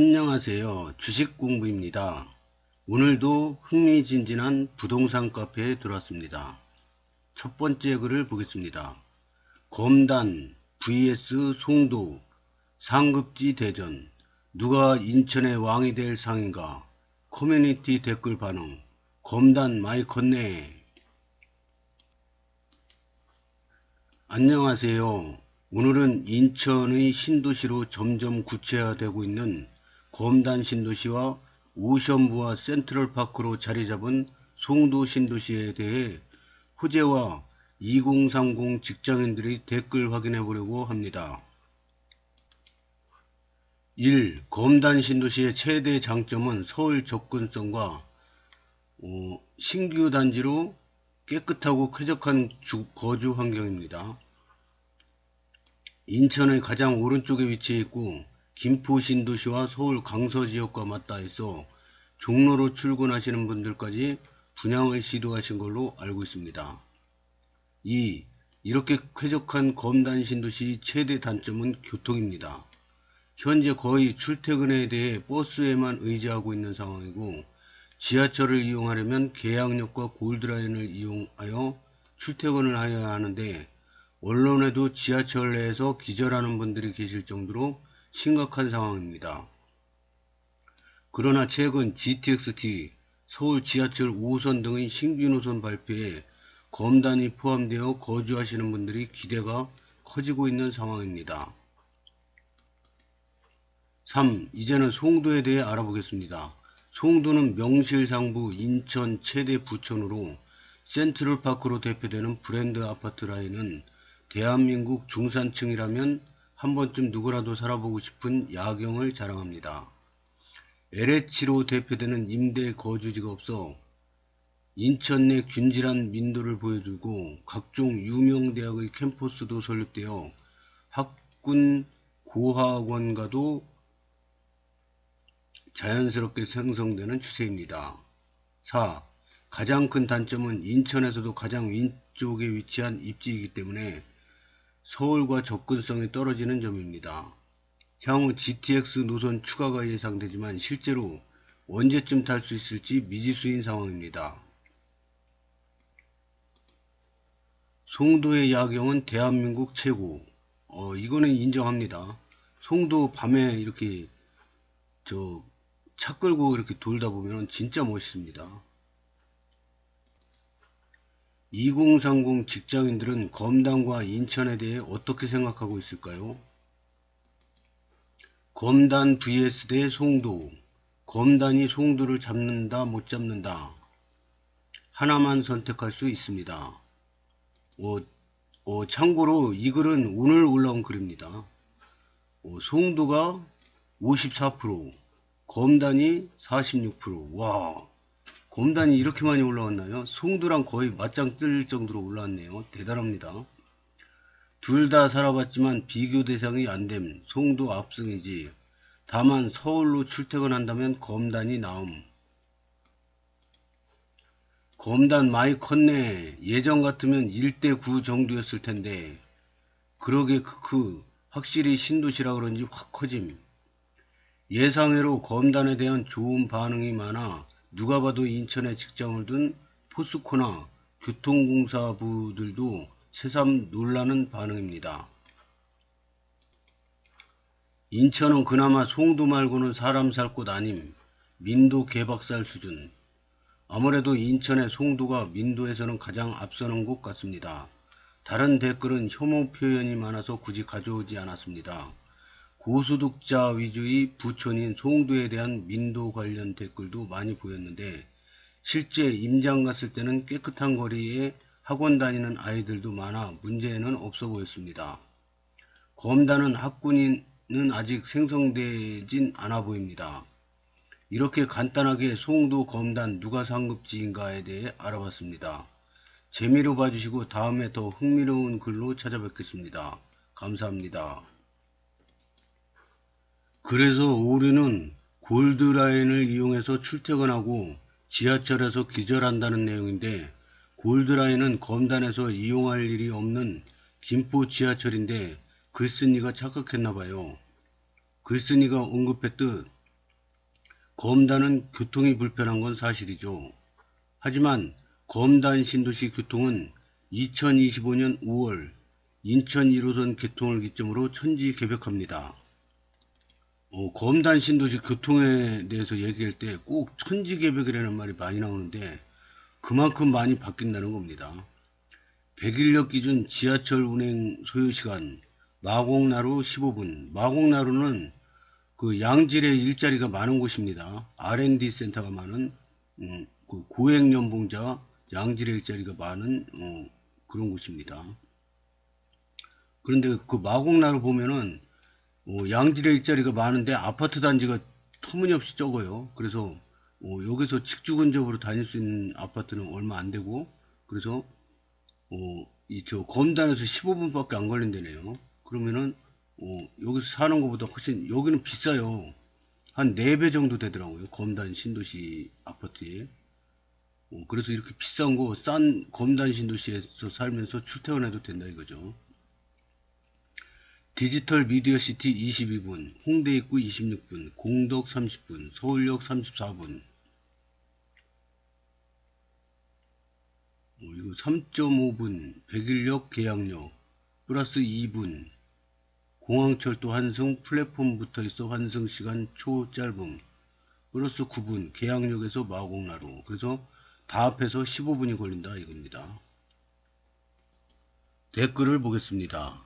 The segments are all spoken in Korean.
안녕하세요. 주식공부입니다. 오늘도 흥미진진한 부동산 카페에 들어왔습니다. 첫 번째 글을 보겠습니다. 검단 vs 송도 상급지 대전, 누가 인천의 왕이 될 상인가? 커뮤니티 댓글 반응. 검단 많이 컸네. 안녕하세요. 오늘은 인천의 신도시로 점점 구체화되고 있는 검단 신도시와 오션부와 센트럴파크로 자리잡은 송도 신도시에 대해 호재와 2030 직장인들의 댓글 확인해 보려고 합니다. 1. 검단 신도시의 최대 장점은 서울 접근성과 신규 단지로 깨끗하고 쾌적한 거주 환경입니다. 인천의 가장 오른쪽에 위치해 있고 김포 신도시와 서울 강서 지역과 맞닿아 있어 종로로 출근하시는 분들까지 분양을 시도하신 걸로 알고 있습니다. 2. 이렇게 쾌적한 검단 신도시 최대 단점은 교통입니다. 현재 거의 출퇴근에 대해 버스에만 의지하고 있는 상황이고 지하철을 이용하려면 계양역과 골드라인을 이용하여 출퇴근을 하여야 하는데 언론에도 지하철 내에서 기절하는 분들이 계실 정도로 심각한 상황입니다. 그러나 최근 GTX-T, 서울 지하철 5호선 등의 신규 노선 발표에 검단이 포함되어 거주하시는 분들이 기대가 커지고 있는 상황입니다. 3. 이제는 송도에 대해 알아보겠습니다. 송도는 명실상부 인천 최대 부촌으로 센트럴파크로 대표되는 브랜드 아파트 라인은 대한민국 중산층이라면 한 번쯤 누구라도 살아보고 싶은 야경을 자랑합니다. LH로 대표되는 임대 거주지가 없어 인천 내 균질한 민도를 보여주고 각종 유명 대학의 캠퍼스도 설립되어 학군 고학원가도 자연스럽게 생성되는 추세입니다. 4. 가장 큰 단점은 인천에서도 가장 왼쪽에 위치한 입지이기 때문에 서울과 접근성이 떨어지는 점입니다. 향후 GTX 노선 추가가 예상되지만 실제로 언제쯤 탈 수 있을지 미지수인 상황입니다. 송도의 야경은 대한민국 최고. 이거는 인정합니다. 송도 밤에 이렇게 차 끌고 이렇게 돌다 보면 진짜 멋있습니다. 2030 직장인들은 검단과 인천에 대해 어떻게 생각하고 있을까요? 검단 vs 대 송도. 검단이 송도를 잡는다 못 잡는다. 하나만 선택할 수 있습니다. 참고로 이 글은 오늘 올라온 글입니다. 송도가 54%, 검단이 46%. 와, 검단이 이렇게 많이 올라왔나요? 송도랑 거의 맞짱 뜰 정도로 올라왔네요. 대단합니다. 둘 다 살아봤지만 비교 대상이 안됨. 송도 압승이지. 다만 서울로 출퇴근한다면 검단이 나옴. 검단 많이 컸네. 예전 같으면 1대9 정도였을 텐데. 그러게 크크. 확실히 신도시라 그런지 확 커짐. 예상외로 검단에 대한 좋은 반응이 많아 누가 봐도 인천에 직장을 둔 포스코나 교통공사부들도 새삼 놀라는 반응입니다. 인천은 그나마 송도 말고는 사람 살 곳 아님. 민도 개박살 수준. 아무래도 인천의 송도가 민도에서는 가장 앞서는 것 같습니다. 다른 댓글은 혐오 표현이 많아서 굳이 가져오지 않았습니다. 고소득자 위주의 부촌인 송도에 대한 민도 관련 댓글도 많이 보였는데 실제 임장 갔을 때는 깨끗한 거리에 학원 다니는 아이들도 많아 문제는 없어 보였습니다. 검단은 학군은 아직 생성되진 않아 보입니다. 이렇게 간단하게 송도 검단 누가 상급지인가에 대해 알아봤습니다. 재미로 봐주시고 다음에 더 흥미로운 글로 찾아뵙겠습니다. 감사합니다. 그래서 오류는 골드라인을 이용해서 출퇴근하고 지하철에서 기절한다는 내용인데 골드라인은 검단에서 이용할 일이 없는 김포 지하철인데 글쓴이가 착각했나봐요. 글쓴이가 언급했듯 검단은 교통이 불편한 건 사실이죠. 하지만 검단 신도시 교통은 2025년 5월 인천 1호선 개통을 기점으로 천지개벽합니다. 검단 신도시 교통에 대해서 얘기할 때 꼭 천지개벽이라는 말이 많이 나오는데 그만큼 많이 바뀐다는 겁니다. 백인력 기준 지하철 운행 소요시간 마곡나루 15분. 마곡나루는 그 양질의 일자리가 많은 곳입니다. R&D 센터가 많은 그 고액연봉자 양질의 일자리가 많은 그런 곳입니다. 그런데 그 마곡나루 보면은 양질의 일자리가 많은데 아파트 단지가 터무니없이 적어요. 그래서 여기서 직주근접으로 다닐 수 있는 아파트는 얼마 안 되고, 그래서 이 저 검단에서 15분밖에 안 걸린다네요. 그러면은 여기서 사는 것보다 훨씬 여기는 비싸요. 한 4배 정도 되더라고요. 검단 신도시 아파트에. 그래서 이렇게 비싼 거 싼 검단 신도시에서 살면서 출퇴근해도 된다 이거죠. 디지털 미디어시티 22분, 홍대 입구 26분, 공덕 30분, 서울역 34분. 이거 3.5분, 백일역 계양역 플러스 2분, 공항철도 환승 플랫폼 붙어있어 환승시간 초 짧음 플러스 9분, 계양역에서 마곡나루. 그래서 다 합해서 15분이 걸린다 이겁니다. 댓글을 보겠습니다.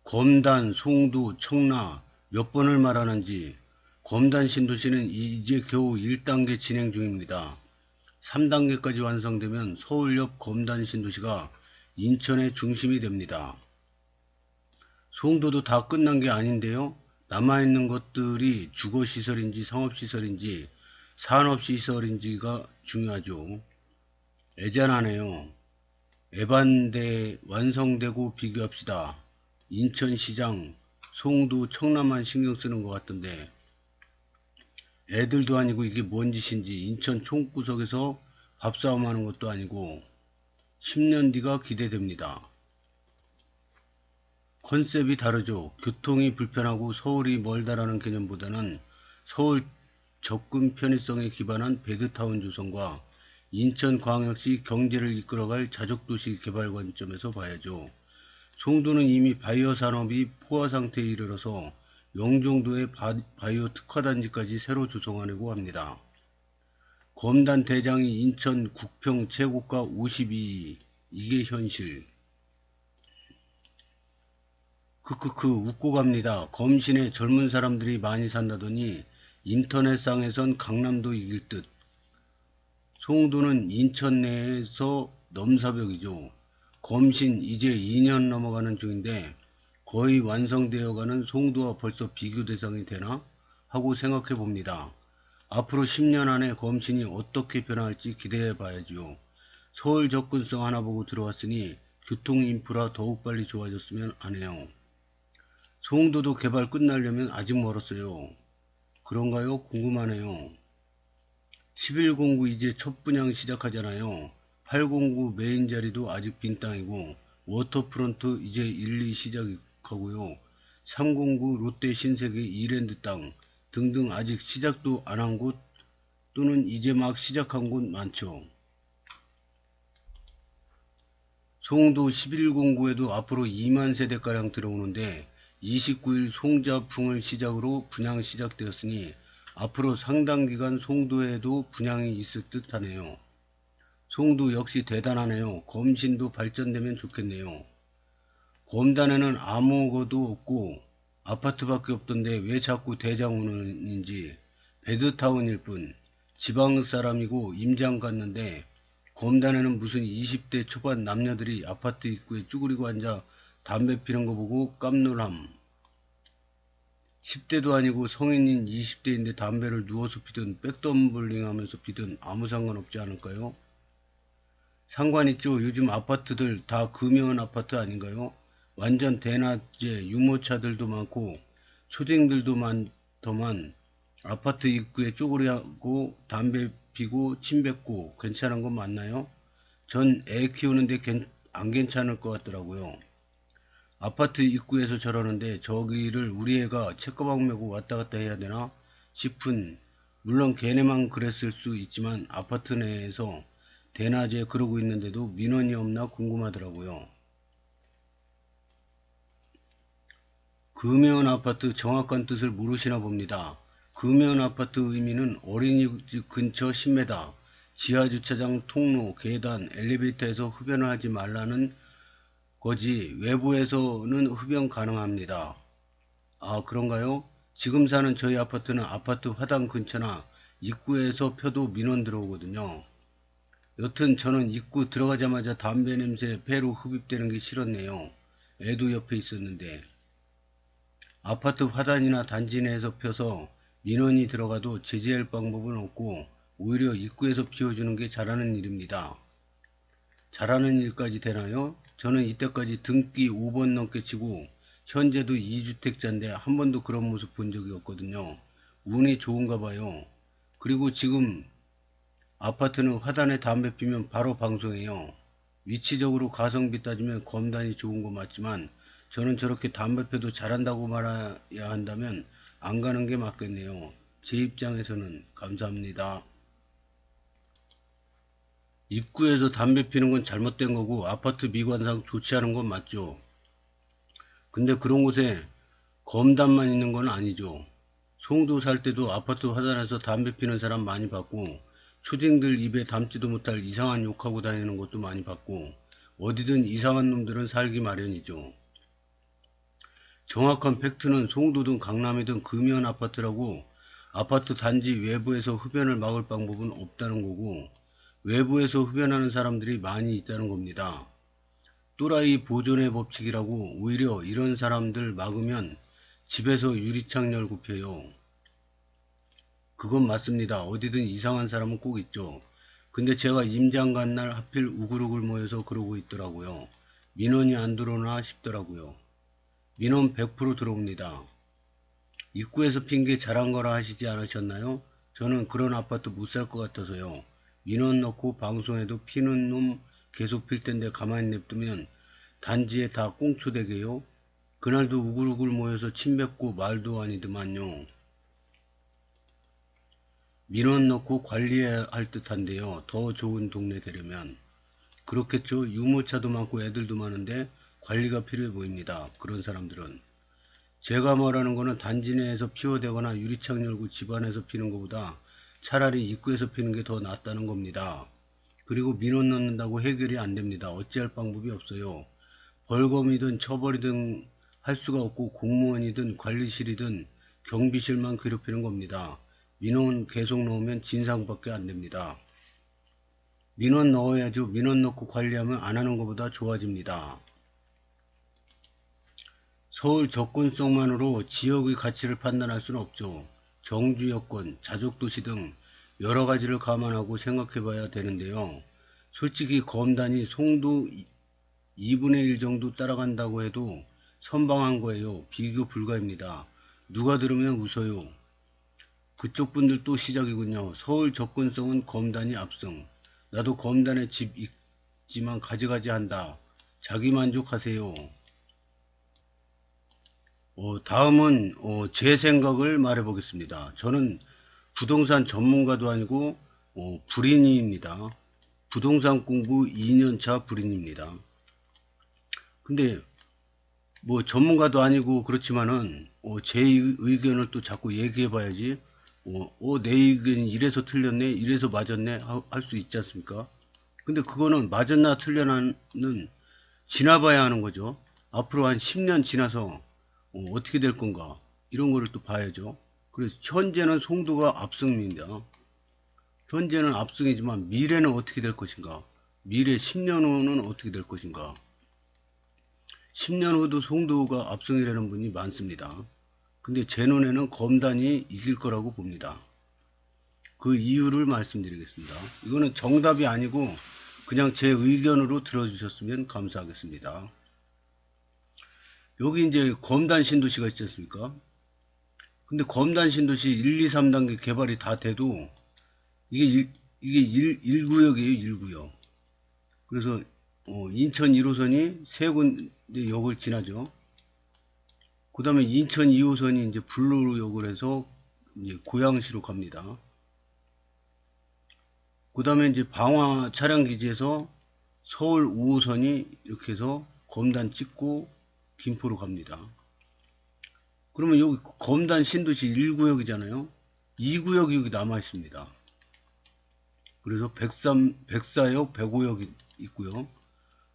검단, 송도, 청라 몇 번을 말하는지. 검단 신도시는 이제 겨우 1단계 진행 중입니다. 3단계까지 완성되면 서울역 검단 신도시가 인천의 중심이 됩니다. 송도도 다 끝난 게 아닌데요. 남아있는 것들이 주거시설인지 상업시설인지 산업시설인지가 중요하죠. 애잔하네요. 에반데 완성되고 비교합시다. 인천시장, 송도, 청라만 신경 쓰는 것 같던데 애들도 아니고 이게 뭔 짓인지. 인천 총구석에서 밥싸움 하는 것도 아니고 10년 뒤가 기대됩니다. 컨셉이 다르죠. 교통이 불편하고 서울이 멀다라는 개념보다는 서울 접근 편의성에 기반한 배드타운 조성과 인천광역시 경제를 이끌어갈 자족도시 개발 관점에서 봐야죠. 송도는 이미 바이오 산업이 포화 상태에 이르러서 영종도의 바이오 특화단지까지 새로 조성하려고 합니다. 검단 대장이 인천 국평 최고가 52, 이게 현실. 크크크 웃고 갑니다. 검신에 젊은 사람들이 많이 산다더니 인터넷상에선 강남도 이길 듯. 송도는 인천 내에서 넘사벽이죠. 검신 이제 2년 넘어가는 중인데 거의 완성되어가는 송도와 벌써 비교 대상이 되나 하고 생각해 봅니다. 앞으로 10년 안에 검신이 어떻게 변할지 기대해 봐야지요. 서울 접근성 하나 보고 들어왔으니 교통 인프라 더욱 빨리 좋아졌으면 하네요. 송도도 개발 끝나려면 아직 멀었어요. 그런가요? 궁금하네요. 1109 이제 첫 분양 시작하잖아요. 809 메인 자리도 아직 빈 땅이고 워터프론트 이제 1, 2 시작하고요. 309 롯데 신세계 이랜드 땅 등등 아직 시작도 안 한 곳 또는 이제 막 시작한 곳 많죠. 송도 1109에도 앞으로 2만 세대가량 들어오는데 29일 송자풍을 시작으로 분양 시작되었으니 앞으로 상당기간 송도에도 분양이 있을 듯 하네요. 송도 역시 대단하네요. 검신도 발전되면 좋겠네요. 검단에는 아무것도 없고 아파트밖에 없던데 왜 자꾸 대장운인지. 배드타운일 뿐. 지방 사람이고 임장 갔는데 검단에는 무슨 20대 초반 남녀들이 아파트 입구에 쭈그리고 앉아 담배 피는 거 보고 깜놀함. 10대도 아니고 성인인 20대인데 담배를 누워서 피든 백덤블링 하면서 피든 아무 상관없지 않을까요? 상관 있죠. 요즘 아파트들 다 금연 아파트 아닌가요? 완전 대낮에 유모차들도 많고 초딩들도 많더만 아파트 입구에 쪼그리고 담배 피고 침 뱉고 괜찮은 건 맞나요? 전 애 키우는데 안 괜찮을 것 같더라고요. 아파트 입구에서 저러는데 저기를 우리 애가 책가방 메고 왔다 갔다 해야 되나 싶은 물론 걔네만 그랬을 수 있지만 아파트 내에서 대낮에 그러고 있는데도 민원이 없나 궁금하더라고요. 금연 아파트 정확한 뜻을 모르시나 봅니다. 금연 아파트 의미는 어린이집 근처 10m, 지하주차장 통로, 계단, 엘리베이터에서 흡연을 하지 말라는 거지 외부에서는 흡연 가능합니다. 아, 그런가요? 지금 사는 저희 아파트는 아파트 화단 근처나 입구에서 펴도 민원 들어오거든요. 여튼 저는 입구 들어가자마자 담배 냄새 폐로 흡입되는 게 싫었네요. 애도 옆에 있었는데. 아파트 화단이나 단지 내에서 펴서 민원이 들어가도 제재할 방법은 없고 오히려 입구에서 피워주는 게 잘하는 일입니다. 잘하는 일까지 되나요? 저는 이때까지 등기 5번 넘게 치고 현재도 2주택자인데 한 번도 그런 모습 본 적이 없거든요. 운이 좋은가 봐요. 그리고 지금 아파트는 화단에 담배 피면 바로 방송해요. 위치적으로 가성비 따지면 검단이 좋은 거 맞지만 저는 저렇게 담배 펴도 잘한다고 말해야 한다면 안 가는 게 맞겠네요. 제 입장에서는. 감사합니다. 입구에서 담배 피는 건 잘못된 거고 아파트 미관상 좋지 않은 건 맞죠. 근데 그런 곳에 검단만 있는 건 아니죠. 송도 살 때도 아파트 화단에서 담배 피는 사람 많이 봤고 초딩들 입에 담지도 못할 이상한 욕하고 다니는 것도 많이 봤고 어디든 이상한 놈들은 살기 마련이죠. 정확한 팩트는 송도든 강남이든 금연 아파트라고 아파트 단지 외부에서 흡연을 막을 방법은 없다는 거고 외부에서 흡연하는 사람들이 많이 있다는 겁니다. 또라이 보존의 법칙이라고 오히려 이런 사람들 막으면 집에서 유리창 열고 펴요. 그건 맞습니다. 어디든 이상한 사람은 꼭 있죠. 근데 제가 임장 간 날 하필 우글우글 모여서 그러고 있더라고요. 민원이 안 들어오나 싶더라고요. 민원 100% 들어옵니다. 입구에서 핀 게 잘한 거라 하시지 않으셨나요? 저는 그런 아파트 못 살 것 같아서요. 민원 넣고 방송에도 피는 놈 계속 필 텐데 가만히 냅두면 단지에 다 꽁초되게요. 그날도 우글우글 모여서 침 뱉고 말도 아니더만요. 민원 넣고 관리해야 할 듯한데요. 더 좋은 동네 되려면. 그렇겠죠. 유모차도 많고 애들도 많은데 관리가 필요해 보입니다. 그런 사람들은. 제가 말하는 거는 단지 내에서 피워대거나 유리창 열고 집 안에서 피는 것보다 차라리 입구에서 피는 게 더 낫다는 겁니다. 그리고 민원 넣는다고 해결이 안 됩니다. 어찌할 방법이 없어요. 벌금이든 처벌이든 할 수가 없고 공무원이든 관리실이든 경비실만 괴롭히는 겁니다. 민원 계속 넣으면 진상밖에 안 됩니다. 민원 넣어야죠. 민원 넣고 관리하면 안 하는 것보다 좋아집니다. 서울 접근성만으로 지역의 가치를 판단할 수는 없죠. 정주 여건, 자족도시 등 여러 가지를 감안하고 생각해 봐야 되는데요. 솔직히 검단이 송도 2분의 1 정도 따라간다고 해도 선방한 거예요. 비교 불가입니다. 누가 들으면 웃어요. 그쪽 분들 또 시작이군요. 서울 접근성은 검단이 압승. 나도 검단에 집 있지만 가지가지 한다. 자기 만족하세요. 다음은 제 생각을 말해 보겠습니다. 저는 부동산 전문가도 아니고 불인입니다. 부동산 공부 2년차 불인입니다. 근데 뭐 전문가도 아니고 그렇지만은 제 의견을 또 자꾸 얘기해 봐야지 내 의견이 이래서 틀렸네 이래서 맞았네 할 수 있지 않습니까? 근데 그거는 맞았나 틀렸나는 지나봐야 하는 거죠. 앞으로 한 10년 지나서 어떻게 될 건가 이런 거를 또 봐야죠. 그래서 현재는 송도가 압승입니다. 현재는 압승이지만 미래는 어떻게 될 것인가, 미래 10년 후는 어떻게 될 것인가. 10년 후도 송도가 압승이라는 분이 많습니다. 근데 제 눈에는 검단이 이길 거라고 봅니다. 그 이유를 말씀드리겠습니다. 이거는 정답이 아니고 그냥 제 의견으로 들어주셨으면 감사하겠습니다. 여기 이제 검단 신도시가 있지 않습니까? 근데 검단 신도시 1, 2, 3단계 개발이 다 돼도 이게 1구역이에요, 1구역. 그래서 인천 1호선이 세 군데 역을 지나죠. 그 다음에 인천 2호선이 이제 블루역을 해서 이제 고양시로 갑니다. 그 다음에 이제 방화 차량 기지에서 서울 5호선이 이렇게 해서 검단 찍고 김포로 갑니다. 그러면 여기 검단 신도시 1구역이잖아요. 2구역이 여기 남아 있습니다. 그래서 104역, 105역이 있고요.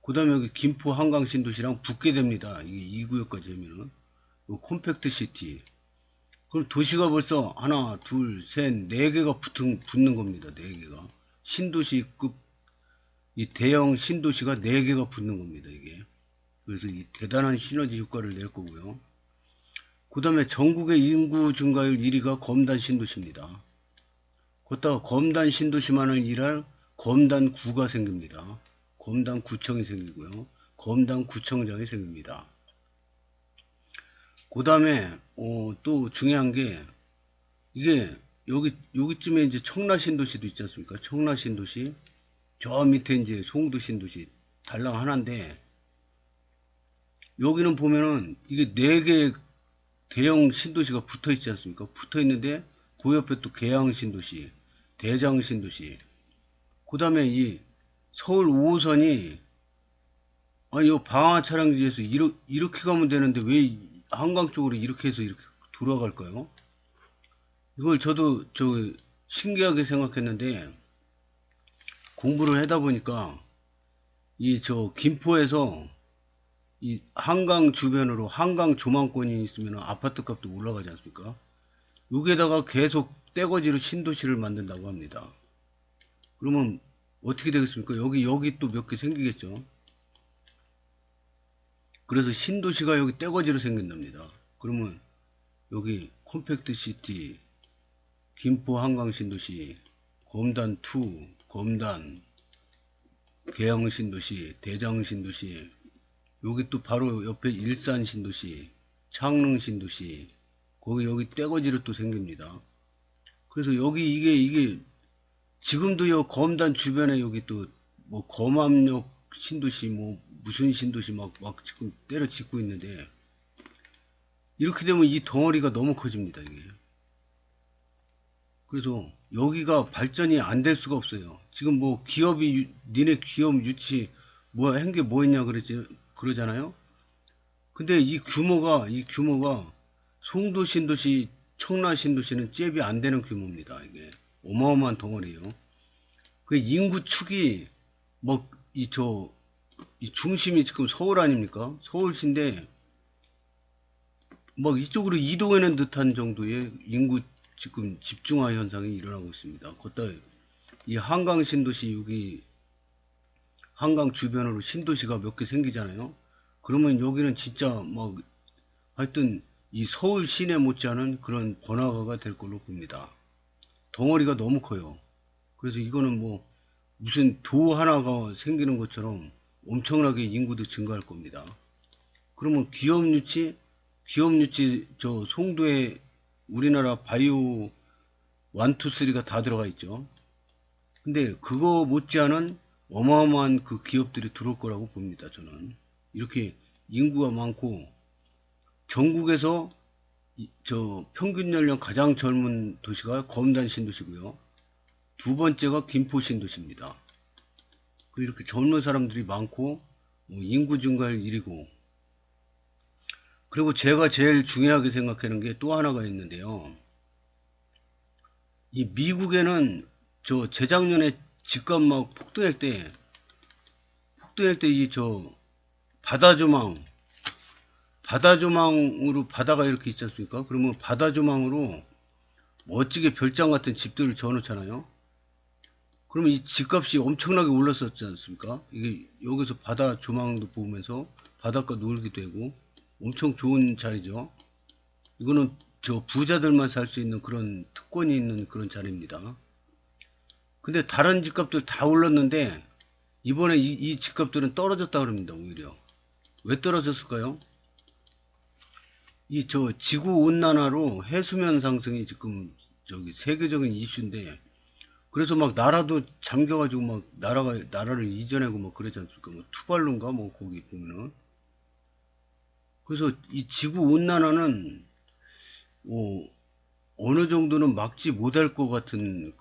그 다음에 여기 김포 한강 신도시랑 붙게 됩니다. 이게 2구역까지 하면은. 콤팩트 시티. 그럼 도시가 벌써 하나, 둘, 셋, 네 개가 붙는 겁니다. 네 개가. 신도시급, 이 대형 신도시가 네 개가 붙는 겁니다. 이게. 그래서 이 대단한 시너지 효과를 낼 거고요. 그 다음에 전국의 인구 증가율 1위가 검단 신도시입니다. 거기다가 검단 신도시만을 일할 검단구가 생깁니다. 검단구청이 생기고요. 검단구청장이 생깁니다. 그 다음에 또 중요한 게 이게 여기쯤에 이제 청라 신도시도 있지 않습니까? 청라 신도시, 저 밑에 이제 송도 신도시 달랑 하나인데, 여기는 보면은 이게 네 개 대형 신도시가 붙어 있지 않습니까? 붙어 있는데 그 옆에 또 계양 신도시, 대장 신도시, 그 다음에 이 서울 5호선이 아니 이 방화 차량지에서 이렇게 가면 되는데 왜 한강 쪽으로 이렇게 해서 이렇게 돌아갈까요? 이걸 저도 신기하게 생각했는데, 공부를 하다 보니까 이 김포에서 이 한강 주변으로 한강 조망권이 있으면 아파트 값도 올라가지 않습니까? 여기에다가 계속 떼거지로 신도시를 만든다고 합니다. 그러면 어떻게 되겠습니까? 여기 또 몇 개 생기겠죠. 그래서 신도시가 여기 떼거지로 생긴답니다. 그러면 여기 콤팩트 시티, 김포 한강 신도시, 검단 2, 검단, 계양 신도시, 대장 신도시, 여기 또 바로 옆에 일산 신도시, 창릉 신도시, 여기 떼거지로 또 생깁니다. 그래서 여기 이게 지금도 요 검단 주변에 여기 또 뭐 검암역 신도시 뭐 무슨 신도시 막 지금 때려 짓고 있는데, 이렇게 되면 이 덩어리가 너무 커집니다, 이게. 그래서 여기가 발전이 안 될 수가 없어요. 지금 뭐 기업이 니네 기업 유치 뭐 한 게 뭐 있냐 그러잖아요. 근데 이 규모가 송도 신도시, 청라 신도시는 잽이 안 되는 규모입니다. 이게 어마어마한 덩어리예요. 그 인구 축이 이 중심이 지금 서울 아닙니까? 서울시인데 이쪽으로 이동하는 듯한 정도의 인구 지금 집중화 현상이 일어나고 있습니다. 거기다 이 한강 신도시, 여기 한강 주변으로 신도시가 몇 개 생기잖아요. 그러면 여기는 진짜 하여튼 이 서울 시내 못지않은 그런 번화가가 될 걸로 봅니다. 덩어리가 너무 커요. 그래서 이거는 무슨 도 하나가 생기는 것처럼 엄청나게 인구도 증가할 겁니다. 그러면 기업 유치 송도에 우리나라 바이오 1, 2, 3가 다 들어가 있죠. 근데 그거 못지않은 어마어마한 그 기업들이 들어올 거라고 봅니다. 저는 이렇게 인구가 많고, 전국에서 평균 연령 가장 젊은 도시가 검단 신도시고요. 두 번째가 김포 신도시입니다. 이렇게 젊은 사람들이 많고 인구 증가율 1위고, 그리고 제가 제일 중요하게 생각하는 게 또 하나가 있는데요. 이 미국에는 재작년에 집값 폭등할 때 이 바다조망으로 바다가 이렇게 있지 않습니까? 그러면 바다조망으로 멋지게 별장 같은 집들을 지어놓잖아요. 그러면 이 집값이 엄청나게 올랐었지 않습니까? 이게 여기서 바다 조망도 보면서 바닷가 놀기도 되고 엄청 좋은 자리죠. 이거는 부자들만 살 수 있는 그런 특권이 있는 그런 자리입니다. 근데 다른 집값들 다 올랐는데 이번에 이 집값들은 떨어졌다 그럽니다. 오히려 왜 떨어졌을까요? 지구 온난화로 해수면 상승이 지금 세계적인 이슈인데, 그래서 나라도 잠겨가지고 나라를 이전하고 그러지 않습니까? 투발루인가 거기 보면은. 그래서 이 지구 온난화는 어느 정도는 막지 못할 것 같은